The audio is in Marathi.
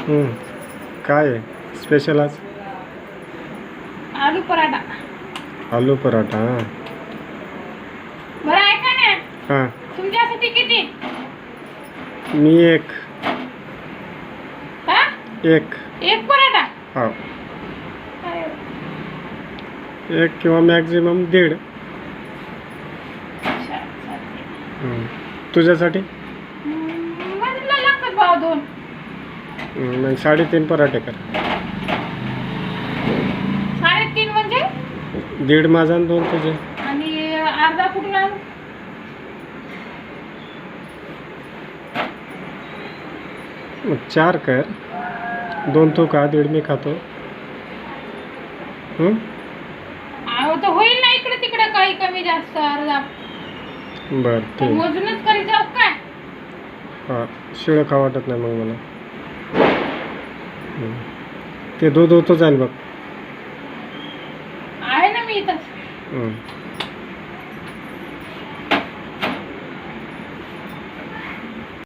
हं. काय आहे स्पेशल आज? आलू पराठा. आलू पराठा. बरं ऐका ना, हां. तुमच्यासाठी किती? मी एक हा? एक एक पराठा. हो, अरे, एक किंवा मॅक्झिमम 1.5. अच्छा, चालतंय. हं. तुझ्यासाठी? मला लागतात भाव 2. मग 3.5 पराठे कर. 3.5 म्हणजे? 1.5 माझा आणि 2 तुझे. आणि अर्धा कुठून आणू? मग 4 कर. 2 तू खा, 1.5 मी खातो. हं? अहो तर होईल ना इकडे तिकडे काही कमी जास्त अर्धा. बरं तर ठीक. मोजूनच करीत जाऊ काय? हां, शिळं खा वाटत नाही मग मला. ते दूध होतं जाईल बघ. आहे ना मी इथं. हं.